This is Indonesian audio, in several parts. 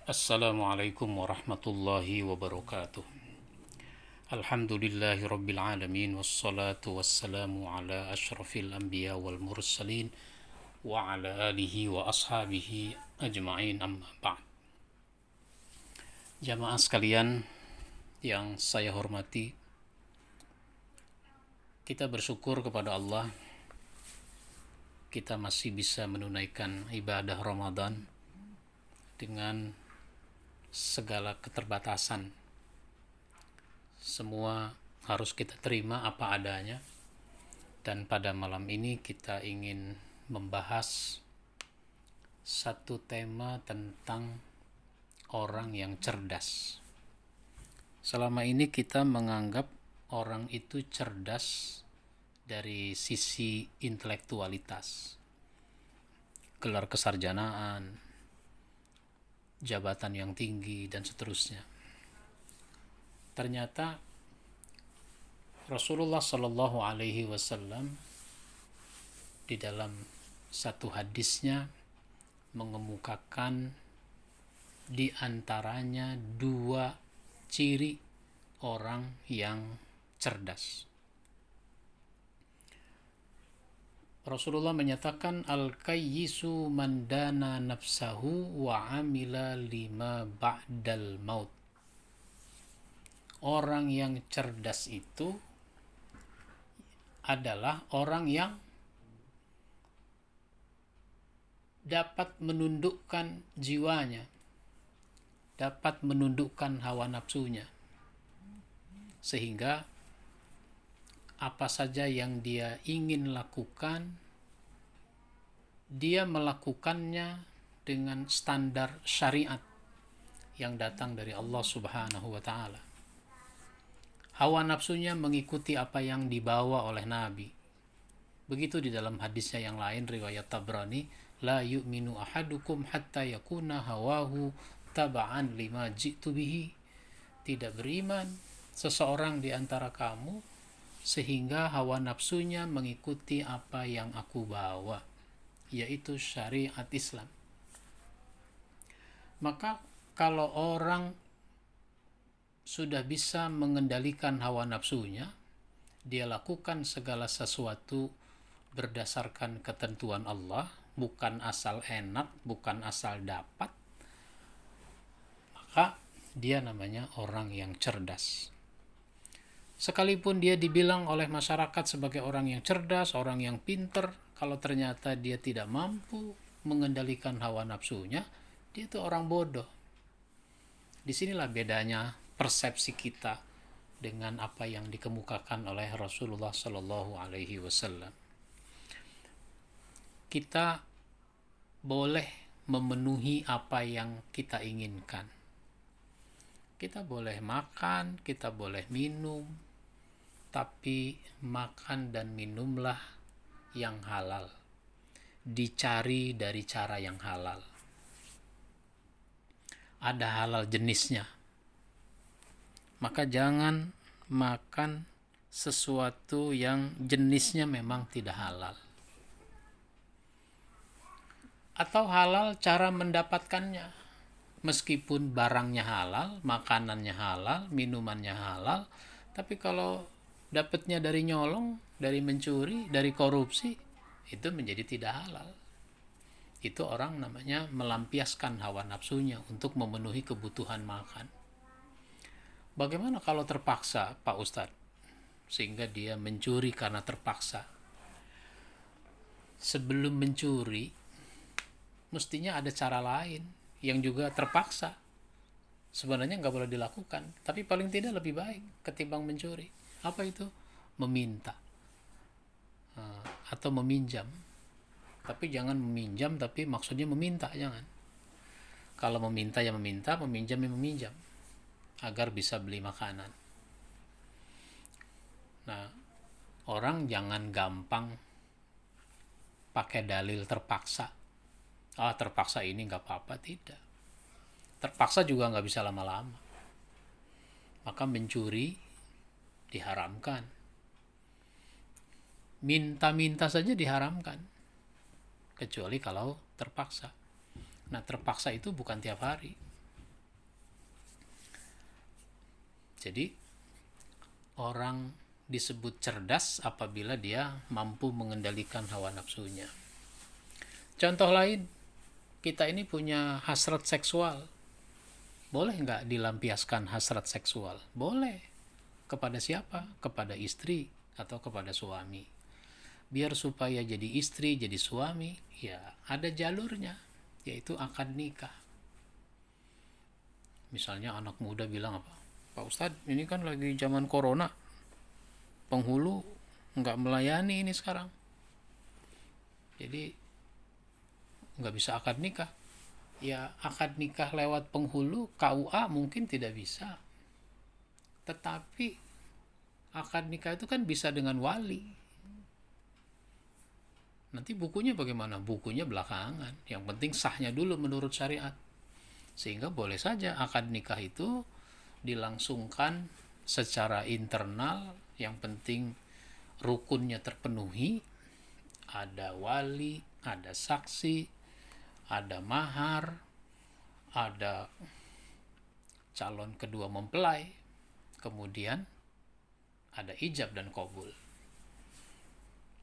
Assalamualaikum warahmatullahi wabarakatuh. Alhamdulillahi rabbil alamin wassalatu wassalamu ala ashrafil anbiya wal mursalin wa ala alihi wa ashabihi ajma'in amma ba'd. Jamaah sekalian yang saya hormati, kita bersyukur kepada Allah kita masih bisa menunaikan ibadah Ramadan dengan segala keterbatasan. Semua harus kita terima apa adanya. Dan pada malam ini kita ingin membahas satu tema tentang orang yang cerdas. Selama ini kita menganggap orang itu cerdas dari sisi intelektualitas, gelar kesarjanaan, jabatan yang tinggi, dan seterusnya. Ternyata Rasulullah Shallallahu Alaihi Wasallam di dalam satu hadisnya mengemukakan di antaranya dua ciri orang yang cerdas. Rasulullah menyatakan al-kayyisu man dana nafsahu wa amila lima ba'dal maut. Orang yang cerdas itu adalah orang yang dapat menundukkan jiwanya, dapat menundukkan hawa nafsunya, sehingga apa saja yang dia ingin lakukan, dia melakukannya dengan standar syariat yang datang dari Allah Subhanahu wa Ta'ala. Hawa nafsunya mengikuti apa yang dibawa oleh Nabi. Begitu di dalam hadisnya yang lain, riwayat Tabrani, la yu'minu ahadukum hatta yakuna hawahu taba'an lima ji'tu bihi. Tidak beriman seseorang di antara kamu sehingga hawa nafsunya mengikuti apa yang aku bawa, yaitu syariat Islam. Maka kalau orang sudah bisa mengendalikan hawa nafsunya, dia lakukan segala sesuatu berdasarkan ketentuan Allah, bukan asal enak, bukan asal dapat, maka dia namanya orang yang cerdas. Sekalipun dia dibilang oleh masyarakat sebagai orang yang cerdas, orang yang pinter, kalau ternyata dia tidak mampu mengendalikan hawa nafsunya, dia itu orang bodoh. Disinilah bedanya persepsi kita dengan apa yang dikemukakan oleh Rasulullah Shallallahu Alaihi Wasallam. Kita boleh memenuhi apa yang kita inginkan. Kita boleh makan, kita boleh minum, tapi makan dan minumlah yang halal. Dicari dari cara yang halal. Ada halal jenisnya. Maka jangan makan sesuatu yang jenisnya memang tidak halal. Atau halal cara mendapatkannya. Meskipun barangnya halal, makanannya halal, minumannya halal, tapi kalau dapatnya dari nyolong, dari mencuri, dari korupsi, itu menjadi tidak halal. Itu orang namanya melampiaskan hawa nafsunya untuk memenuhi kebutuhan makan. Bagaimana kalau terpaksa, Pak Ustadz? Sehingga dia mencuri karena terpaksa. Sebelum mencuri, mestinya ada cara lain yang juga terpaksa. Sebenarnya nggak boleh dilakukan, tapi paling tidak lebih baik ketimbang mencuri. Apa itu? Meminta atau meminjam. Tapi jangan meminjam, tapi maksudnya meminta, jangan. Kalau meminta ya meminta, meminjam ya meminjam, agar bisa beli makanan. Nah, orang jangan gampang pakai dalil terpaksa. Terpaksa ini nggak apa-apa, tidak. Terpaksa juga nggak bisa lama-lama. Maka mencuri diharamkan. Minta-minta saja diharamkan. Kecuali kalau terpaksa. Nah, terpaksa itu bukan tiap hari. Jadi orang disebut cerdas apabila dia mampu mengendalikan hawa nafsunya. Contoh lain, kita ini punya hasrat seksual. Boleh nggak dilampiaskan hasrat seksual? Boleh. Kepada siapa? Kepada istri atau kepada suami. Biar supaya jadi istri, jadi suami, ya ada jalurnya, yaitu akad nikah. Misalnya anak muda bilang apa? Pak Ustadz, ini kan lagi zaman corona, penghulu nggak melayani ini sekarang. Jadi nggak bisa akad nikah. Ya akad nikah lewat penghulu, KUA mungkin tidak bisa. Tetapi akad nikah itu kan bisa dengan wali. Nanti bukunya bagaimana? Bukunya belakangan. Yang penting sahnya dulu menurut syariat. Sehingga boleh saja akad nikah itu dilangsungkan secara internal. Yang penting rukunnya terpenuhi. Ada wali, ada saksi, ada mahar, ada calon kedua mempelai, kemudian ada ijab dan qabul.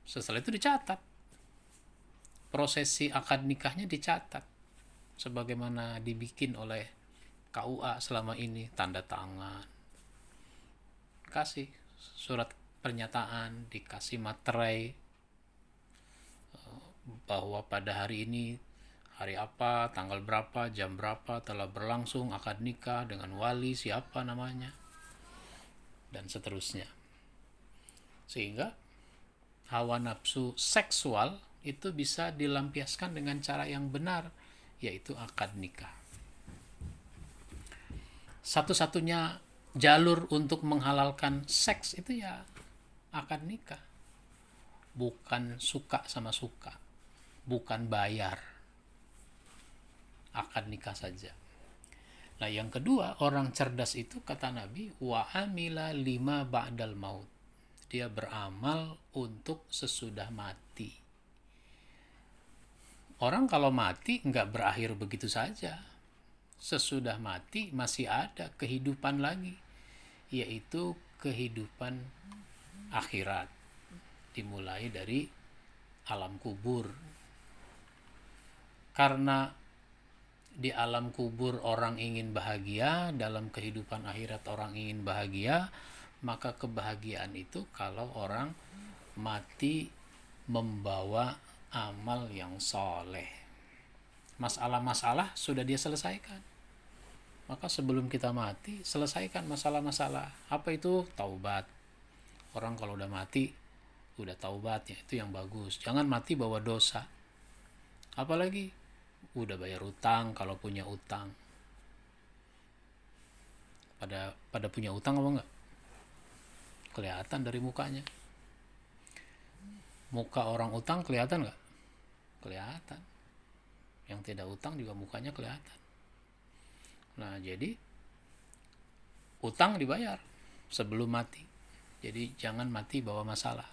Setelah itu dicatat, prosesi akad nikahnya dicatat sebagaimana dibikin oleh KUA selama ini, tanda tangan, kasih surat pernyataan, dikasih materai bahwa pada hari ini, hari apa, tanggal berapa, jam berapa telah berlangsung akad nikah dengan wali siapa namanya, dan seterusnya. Sehingga hawa nafsu seksual itu bisa dilampiaskan dengan cara yang benar, yaitu akad nikah. Satu-satunya jalur untuk menghalalkan seks itu ya akad nikah. Bukan suka sama suka, bukan bayar, akad nikah saja. Nah yang kedua, orang cerdas itu kata Nabi, wa amila lima ba'dal maut. Dia beramal untuk sesudah mati. Orang kalau mati nggak berakhir begitu saja. Sesudah mati masih ada kehidupan lagi, yaitu kehidupan akhirat. Dimulai dari alam kubur. Karena di alam kubur orang ingin bahagia, dalam kehidupan akhirat orang ingin bahagia, maka kebahagiaan itu kalau orang mati membawa amal yang soleh. Masalah-masalah sudah dia selesaikan. Maka sebelum kita mati, selesaikan masalah-masalah. Apa itu? Taubat. Orang kalau udah mati, udah taubat, ya itu yang bagus. Jangan mati bawa dosa. Apalagi udah bayar utang kalau punya utang. Pada punya utang apa enggak? Kelihatan dari mukanya. Muka orang utang kelihatan enggak? Kelihatan. Yang tidak utang juga mukanya kelihatan. Nah, jadi utang dibayar sebelum mati. Jadi jangan mati bawa masalah.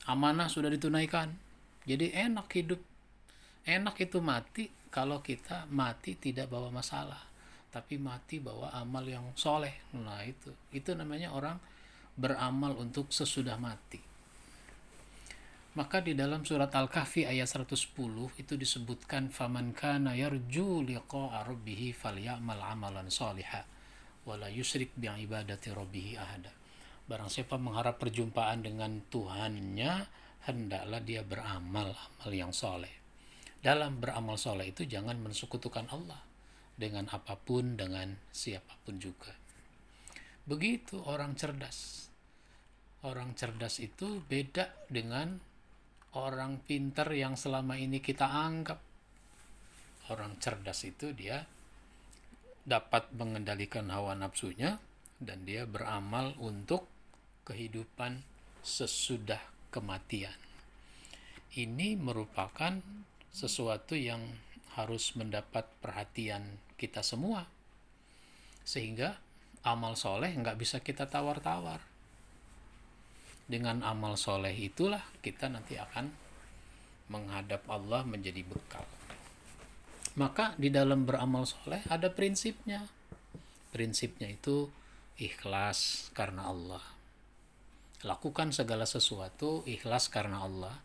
Amanah sudah ditunaikan. Jadi enak hidup. Enak itu mati kalau kita mati tidak bawa masalah, tapi mati bawa amal yang soleh. Nah itu namanya orang beramal untuk sesudah mati. Maka di dalam surat Al-Kahfi ayat 110 itu disebutkan faman kana yarju liqa'a rabbih falyamal amalan shalihan wala yusyrik bi ibadati rabbih ahada. Barang siapa mengharap perjumpaan dengan Tuhannya, hendaklah dia beramal amal yang soleh. Dalam beramal soleh itu jangan mensekutukan Allah dengan apapun, dengan siapapun juga. Begitu orang cerdas. Orang cerdas itu beda dengan orang pintar yang selama ini kita anggap. Orang cerdas itu dia dapat mengendalikan hawa nafsunya dan dia beramal untuk kehidupan sesudah kematian. Ini merupakan sesuatu yang harus mendapat perhatian kita semua. Sehingga amal soleh nggak bisa kita tawar-tawar. Dengan amal soleh itulah kita nanti akan menghadap Allah menjadi bekal. Maka di dalam beramal soleh ada prinsipnya. Prinsipnya itu ikhlas karena Allah. Lakukan segala sesuatu ikhlas karena Allah.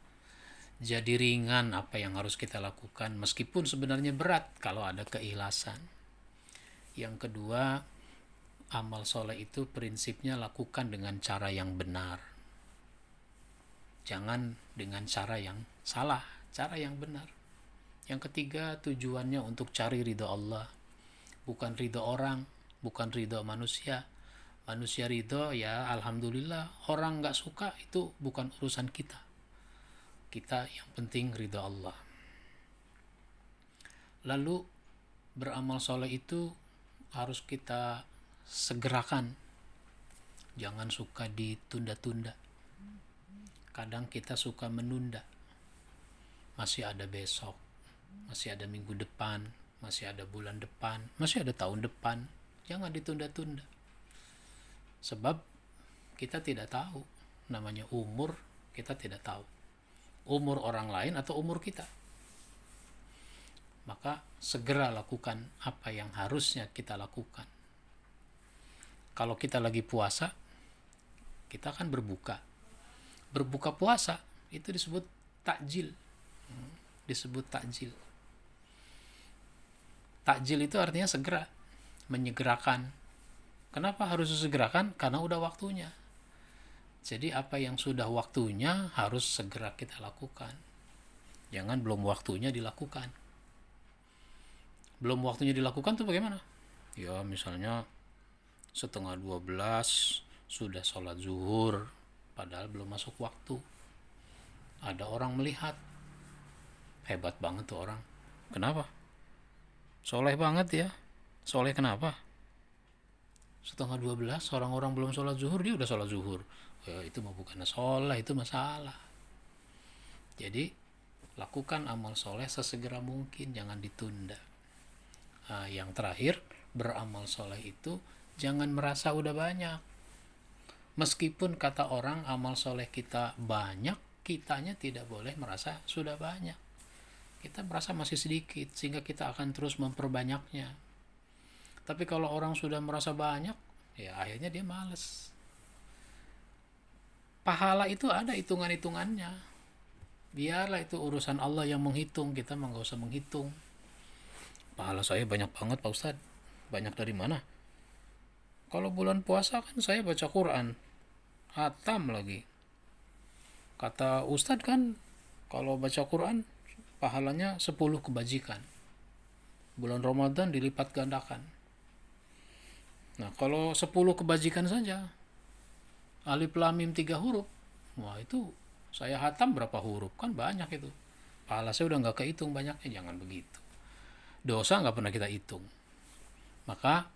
Jadi ringan apa yang harus kita lakukan, meskipun sebenarnya berat kalau ada keikhlasan. Yang kedua, amal soleh itu prinsipnya lakukan dengan cara yang benar. Jangan dengan cara yang salah, cara yang benar. Yang ketiga, tujuannya untuk cari ridho Allah, bukan ridho orang, bukan ridho manusia. Manusia ridho, ya alhamdulillah. Orang gak suka, itu bukan urusan kita. Kita yang penting ridho Allah. Lalu beramal soleh itu harus kita segerakan. Jangan suka ditunda-tunda. Kadang kita suka menunda. Masih ada besok, masih ada minggu depan, masih ada bulan depan, masih ada tahun depan. Jangan ditunda-tunda. Sebab kita tidak tahu, namanya umur, kita tidak tahu umur orang lain atau umur kita. Maka segera lakukan apa yang harusnya kita lakukan. Kalau kita lagi puasa, kita akan berbuka. Berbuka puasa itu disebut takjil. Disebut takjil. Takjil itu artinya segera, menyegerakan. Kenapa harus disegerakan? Karena udah waktunya. Jadi apa yang sudah waktunya harus segera kita lakukan. Jangan belum waktunya dilakukan. Belum waktunya dilakukan tuh bagaimana? Ya misalnya 11:30 sudah sholat zuhur, padahal belum masuk waktu. Ada orang melihat, hebat banget tuh orang. Kenapa? Soleh banget ya. Soleh kenapa? 11:30 orang-orang belum sholat zuhur, dia udah sholat zuhur. Ya, itu mah bukan soleh, itu masalah. Jadi lakukan amal soleh sesegera mungkin, jangan ditunda. Nah, yang terakhir, beramal soleh itu jangan merasa udah banyak. Meskipun kata orang amal soleh kita banyak, kitanya tidak boleh merasa sudah banyak. Kita merasa masih sedikit, sehingga kita akan terus memperbanyaknya. Tapi kalau orang sudah merasa banyak, ya akhirnya dia malas. Pahala itu ada hitungan-hitungannya. Biarlah itu urusan Allah yang menghitung, kita mah gak usah menghitung. Pahala saya banyak banget Pak Ustadz. Banyak dari mana? Kalau bulan puasa kan saya baca Quran, hatam lagi. Kata Ustadz kan, kalau baca Quran pahalanya 10 kebajikan. Bulan Ramadan dilipat gandakan. Nah kalau 10 kebajikan saja, alif lam mim 3 huruf, wah itu saya hatam berapa huruf, kan banyak itu. Pahala saya udah gak kehitung banyaknya. Jangan begitu. Dosa gak pernah kita hitung. Maka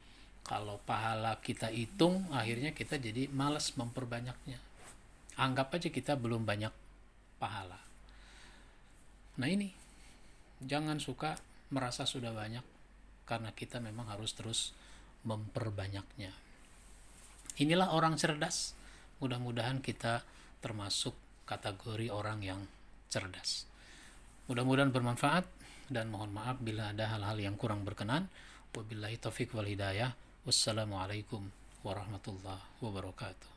kalau pahala kita hitung, akhirnya kita jadi malas memperbanyaknya. Anggap aja kita belum banyak pahala. Nah ini, jangan suka merasa sudah banyak, karena kita memang harus terus memperbanyaknya. Inilah orang cerdas. Mudah-mudahan kita termasuk kategori orang yang cerdas. Mudah-mudahan bermanfaat, dan mohon maaf bila ada hal-hal yang kurang berkenan. Wabillahi taufiq wal hidayah. Wassalamualaikum warahmatullahi wabarakatuh.